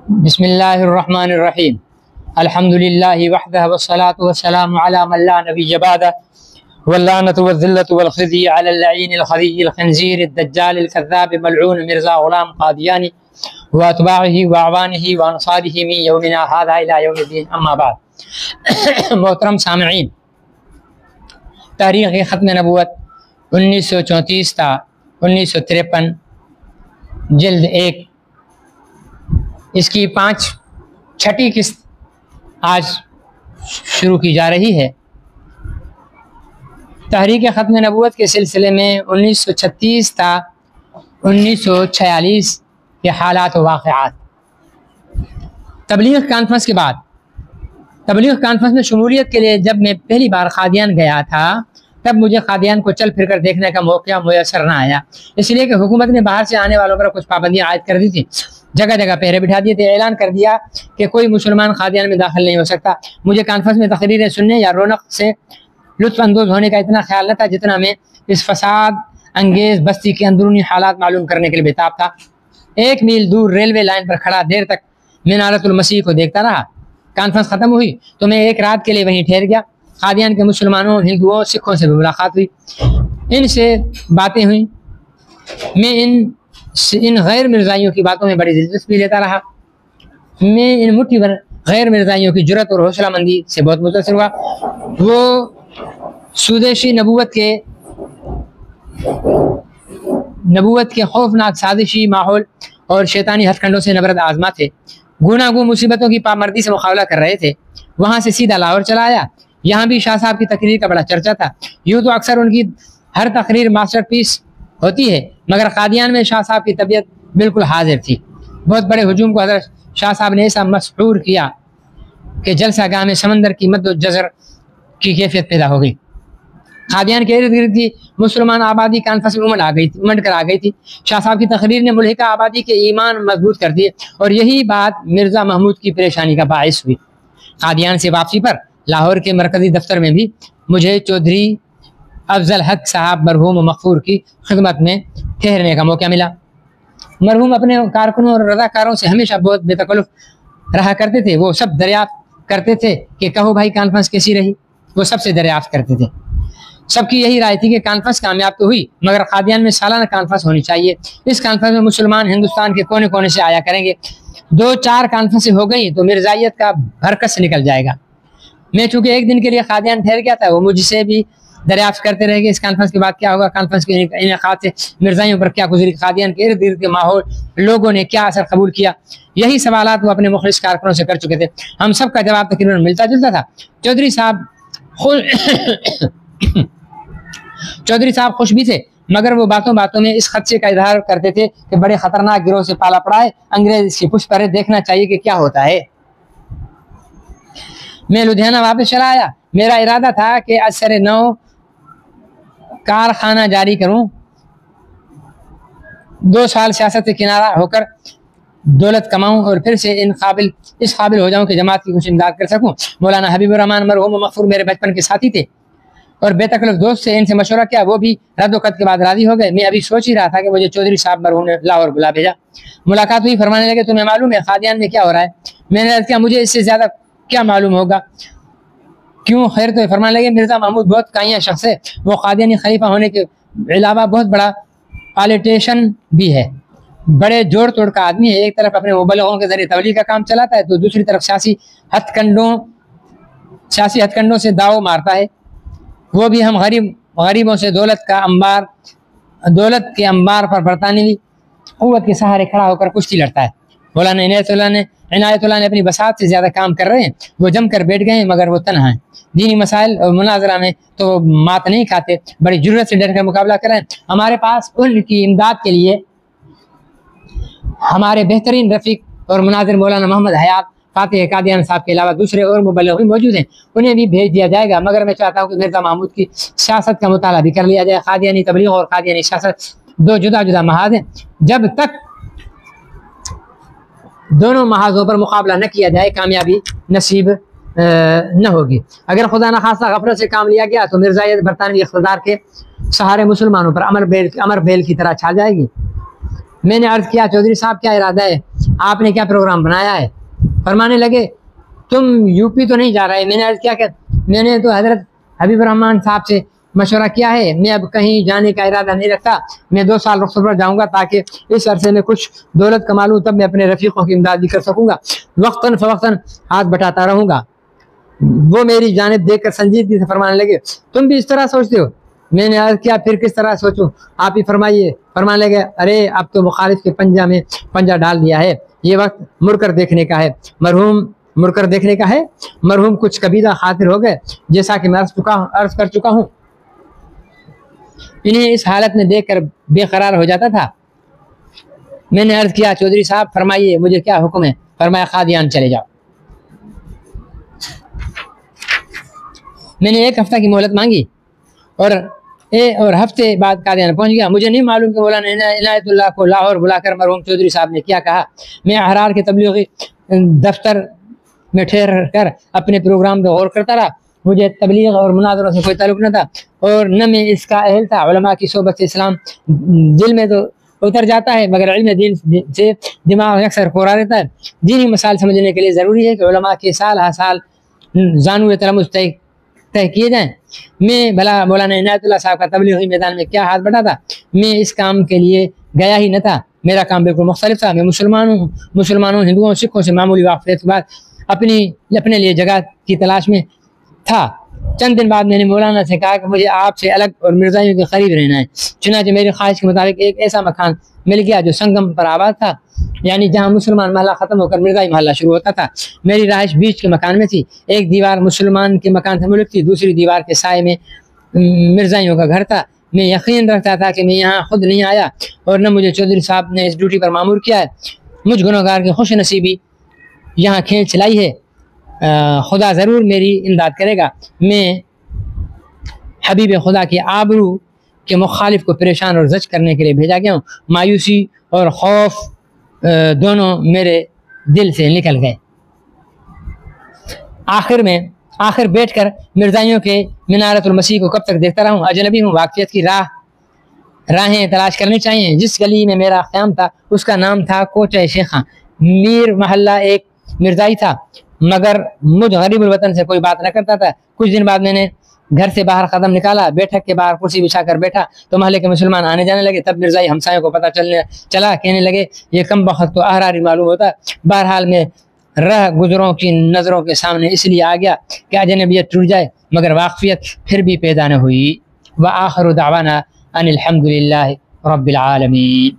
بسم اللہ الرحمن الرحیم الحمد للہ وحدہ والصلاة والسلام علی من لا نبی بعدہ واللعنۃ والذلۃ والخزي علی اللعین الخزي الخنزیر الدجال الكذاب ملعون مرزا غلام قادیانی واتباعہ واعوانہ وانصارہ من یومنا ھذا الی یوم الدین اما بعد۔ محترم سامعین، تاریخ ختم نبوت 1934 تا 1953 جلد 1، اس کی چھٹی قسط آج شروع کی جا رہی ہے۔ تحریک ختم نبوت کے سلسلے میں 1936 تا 1946 کے حالات و واقعات۔ تبلیغ کانفرنس کے بعد، تبلیغ کانفرنس میں شمولیت کے لیے جب میں پہلی بار قادیان گیا تھا تب مجھے قادیان کو چل پھر کر دیکھنے کا موقع میسر نہ آیا، اس لیے کہ حکومت نے باہر سے آنے والوں پر کچھ پابندیاں عائد کر دی تھی، جگہ جگہ پہرے بٹھا دیے تھے، اعلان کر دیا کہ کوئی مسلمان قادیان میں داخل نہیں ہو سکتا۔ مجھے کانفرنس میں تقریریں سننے یا رونق سے لطف اندوز ہونے کا اتنا خیال نہ تھا جتنا میں اس فساد انگیز بستی کے اندرونی حالات معلوم کرنے کے لیے بےتاب تھا۔ 1 میل دور ریلوے لائن پر کھڑا دیر تک منارۃ المسیح کو دیکھتا رہا۔ کانفرنس ختم ہوئی تو میں ایک رات کے لیے وہیں ٹھہر گیا۔ قادیان کے مسلمانوں، ہندوؤں، سکھوں سے بھی ملاقات ہوئی، ان سے باتیں ہوئیں۔ میں ان غیر مرزائیوں کی باتوں میں بڑی دلچسپی لیتا رہا۔ میں ان مٹھی بھر غیر مرزائیوں کی جرأت اور حوصلہ مندی سے بہت متاثر ہوا۔ وہ سودیشی نبوت کے خوفناک سازشی ماحول اور شیطانی ہتھ کنڈوں سے نبرد آزما تھے، گوناگون مصیبتوں کی پامردی سے مقابلہ کر رہے تھے۔ وہاں سے سیدھا لاہور چلا آیا۔ یہاں بھی شاہ صاحب کی تقریر کا بڑا چرچا تھا۔ یوں تو اکثر ان کی ہر تقریر ماسٹر پیس ہوتی ہے، مگر قادیان میں شاہ صاحب کی طبیعت بالکل حاضر تھی۔ بہت بڑے ہجوم کو حضرت شاہ صاحب نے ایسا مسحور کیا کہ جلسہ گاہ میں سمندر کی مد و جزر کی کیفیت پیدا ہو گئی۔ قادیان کے ارد گرد کی مسلمان آبادی کانفرنس میں امنڈ کر آ گئی تھی۔ شاہ صاحب کی تقریر نے ملحقہ آبادی کے ایمان مضبوط کر دیے اور یہی بات مرزا محمود کی پریشانی کا باعث ہوئی۔ قادیان سے واپسی پر لاہور کے مرکزی دفتر میں بھی مجھے چودھری افضل حق صاحب مرحوم و مغفور کی خدمت میں ٹھہرنے کا موقع ملا۔ مرحوم اپنے کارکنوں اور رضاکاروں سے ہمیشہ بہت بے تکلف رہا کرتے تھے۔ وہ سب دریافت کرتے تھے کہ کہو بھائی کانفرنس کیسی رہی، وہ سب سے دریافت کرتے تھے۔ سب کی یہی رائے تھی کہ کانفرنس کامیاب تو ہوئی مگر قادیان میں سالانہ کانفرنس ہونی چاہیے۔ اس کانفرنس میں مسلمان ہندوستان کے کونے کونے سے آیا کریں گے۔ 2-4 کانفرنسیں ہو گئیں تو مرزائیت کا بھرکس نکل جائے گا۔ میں چونکہ ایک دن کے لیے قادیان ٹھہر گیا تھا، وہ مجھ سے بھی دریافت کرتے رہے کہ اس کانفرنس کے بعد کیا ہوگا، کانفرنس کے انعقاد سے مرزائیوں پر کیا گزری، قادیان کے ارد گرد کے ماحول، لوگوں نے کیا اثر قبول کیا۔ یہی سوالات وہ اپنے مخلص کارکنوں سے کر چکے تھے۔ ہم سب کا جواب تقریباً ملتا جلتا تھا۔ چودھری صاحب خوش بھی تھے مگر وہ باتوں میں اس خدشے کا اظہار کرتے تھے کہ بڑے خطرناک گروہ سے پالا پڑا ہے، انگریز اس کی پشت پر ہے، دیکھنا چاہیے کہ کیا ہوتا ہے۔ میں لدھیانہ واپس چلا آیا۔ میرا ارادہ تھا کہ اثر 9 کارخانہ جاری کروں، 2 سال سیاست سے کنارہ ہو کر دولت کماؤں اور پھر سے اس قابل ہو جاؤں کہ جماعت کی کچھ امداد کر سکوں۔ مولانا حبیب الرحمان مرحوم و مغفور میرے بچپن کے ساتھی تھے اور بے تکلف دوست سے ان سے مشورہ کیا، وہ بھی رد و قط کے بعد راضی ہو گئے۔ میں ابھی سوچ ہی رہا تھا کہ مجھے چودھری صاحب مرحوم نے لاہور بلا بھیجا۔ ملاقات ہوئی، فرمانے لگے تمہیں معلوم ہے قادیان میں کیا ہو رہا ہے؟ میں نے عرض کیا مجھے اس سے زیادہ کیا معلوم ہوگا؟ کیوں خیر تو ہے؟ فرمانے لگے مرزا محمود بہت کائیاں شخص ہے، وہ قادیانی خلیفہ ہونے کے علاوہ بہت بڑا پالیٹیشن بھی ہے، بڑے جوڑ توڑ کا آدمی ہے۔ ایک طرف اپنے مبلغوں کے ذریعے تبلیغ کا کام چلاتا ہے تو دوسری طرف سیاسی ہتھ کنڈوں سے داؤ مارتا ہے۔ وہ بھی ہم غریبوں سے دولت کے انبار پر برطانوی قوت کے سہارے کھڑا ہو کر کشتی لڑتا ہے۔ مولانا عنایت اللہ نے اپنی بساط سے زیادہ کام کر رہے ہیں، وہ جم کر بیٹھ گئے ہیں مگر وہ تنہا ہیں۔ دینی مسائل اور مناظرہ میں تو مات نہیں کھاتے، بڑی جرأت سے ڈٹ کر مقابلہ کر رہے ہیں۔ ہمارے پاس ان کی امداد کے لیے ہمارے بہترین رفیق اور مناظر مولانا محمد حیات فاتح قادیان صاحب کے علاوہ دوسرے اور مبلغین موجود ہیں، انہیں بھی بھیج دیا جائے گا، مگر میں چاہتا ہوں کہ مرزا محمود کی سیاست کا مطالعہ بھی کر لیا جائے۔ قادیانی تبلیغ اور قادیانی سیاست 2 جدا جدا محاذ ہیں، جب تک دونوں محاذوں پر مقابلہ نہ کیا جائے کامیابی نصیب نہ ہوگی۔ اگر خدا نخواستہ غفلت سے کام لیا گیا تو مرزائیت برطانوی اقتدار کے سہارے مسلمانوں پر امر بیل کی طرح چھا جائے گی۔ میں نے عرض کیا چودھری صاحب کیا ارادہ ہے؟ آپ نے کیا پروگرام بنایا ہے؟ فرمانے لگے تم یو پی تو نہیں جا رہے. میں نے عرض کیا کہ میں نے تو حضرت حبیب الرحمن صاحب سے مشورہ کیا ہے, میں اب کہیں جانے کا ارادہ نہیں رکھتا, میں 2 سال رخصت پر جاؤں گا تاکہ اس عرصے میں کچھ دولت کما لوں, تب میں اپنے رفیقوں کی امداد بھی کر سکوں گا, وقتاً فوقتاً ہاتھ بٹاتا رہوں گا. وہ میری جانب دیکھ کر سنجیدگی سے فرمانے لگے تم بھی اس طرح سوچتے ہو؟ میں نے عرض کیا پھر کس طرح سوچوں, آپ ہی فرمائیے. فرمانے لگے ارے اب تو مخالف کے پنجہ میں پنجہ ڈال دیا ہے, یہ وقت مڑ کر دیکھنے کا ہے. مڑ کر دیکھنے کا ہے. مرحوم کچھ کبیرہ خاطر ہو گئے, جیسا کہ میں عرض کر چکا ہوں. انہیں اس حالت میں دیکھ کر بے قرار ہو جاتا تھا. میں نے عرض کیا چودھری صاحب فرمائیے مجھے کیا حکم ہے؟ فرمایا قادیان چلے جاؤ. میں نے 1 ہفتہ کی مہلت مانگی اور ہفتے بعد قادیان پہنچ گیا. مجھے نہیں معلوم کہ مولانا عنایت اللہ کو لاہور بلا کر مرحوم چودھری صاحب نے کیا کہا. میں احرار کے تبلیغی دفتر میں ٹھہر کر اپنے پروگرام پہ غور کرتا رہا. مجھے تبلیغ اور مناظروں سے کوئی تعلق نہ تھا اور نہ میں اس کا اہل تھا. علماء کی صحبت سے اسلام دل میں تو اتر جاتا ہے مگر علم دین سے دماغ اکثر کھورا رہتا ہے. دینی مسائل سمجھنے کے لیے ضروری ہے کہ علماء کے سال ہر سال زانو تلمذ طے کیے جائیں. میں بھلا مولانا عنایت اللہ صاحب کا تبلیغی میدان میں کیا ہاتھ بٹا تھا؟ میں اس کام کے لیے گیا ہی نہ تھا. میرا کام بالکل مختلف تھا. میں مسلمانوں ہندوؤں سکھوں سے معمولی واقفیت کے بعد اپنے لیے جگہ کی تلاش میں تھا. چند دن بعد میں نے مولانا سے کہا کہ مجھے آپ سے الگ اور مرزائیوں کے قریب رہنا ہے. چنانچہ میری خواہش کے مطابق ایک ایسا مکان مل گیا جو سنگم پر آباد تھا, یعنی جہاں مسلمان محلہ ختم ہو کر مرزائی محلہ شروع ہوتا تھا. میری رہائش بیچ کے مکان میں تھی. ایک دیوار مسلمان کے مکان سے ملک تھی, دوسری دیوار کے سائے میں مرزائیوں کا گھر تھا. میں یقین رکھتا تھا کہ میں یہاں خود نہیں آیا اور نہ مجھے چودھری صاحب نے اس ڈیوٹی پر مامور کیا ہے. مجھ گنہگار کی خوش نصیبی یہاں کھینچ لائی ہے. خدا ضرور میری امداد کرے گا. میں حبیب خدا کی آبرو کے مخالف کو پریشان اور زج کرنے کے لیے بھیجا گیا ہوں. مایوسی اور خوف دونوں میرے دل سے نکل گئے. آخر بیٹھ کر مرزائیوں کے منارت المسیح کو کب تک دیکھتا رہوں؟ اجنبی ہوں, واقفیت کی راہیں تلاش کرنی چاہیے. جس گلی میں میرا قیام تھا اس کا نام تھا کوچہ شیخاں. میر محلہ ایک مرزائی تھا مگر مجھ غریب الوطن سے کوئی بات نہ کرتا تھا. کچھ دن بعد میں نے گھر سے باہر قدم نکالا. بیٹھک کے باہر کرسی بچھا کر بیٹھا تو محلے کے مسلمان آنے جانے لگے. تب مرزائی ہمسایوں کو پتہ چلا. کہنے لگے یہ کم بخت تو احراری معلوم ہوتا. بہرحال میں رہ گزروں کی نظروں کے سامنے اس لیے آ گیا کہ اجنبیت ٹوٹ جائے مگر واقفیت پھر بھی پیدا نہ ہوئی. وآخر دعوانا ان الحمد للہ رب العالمین.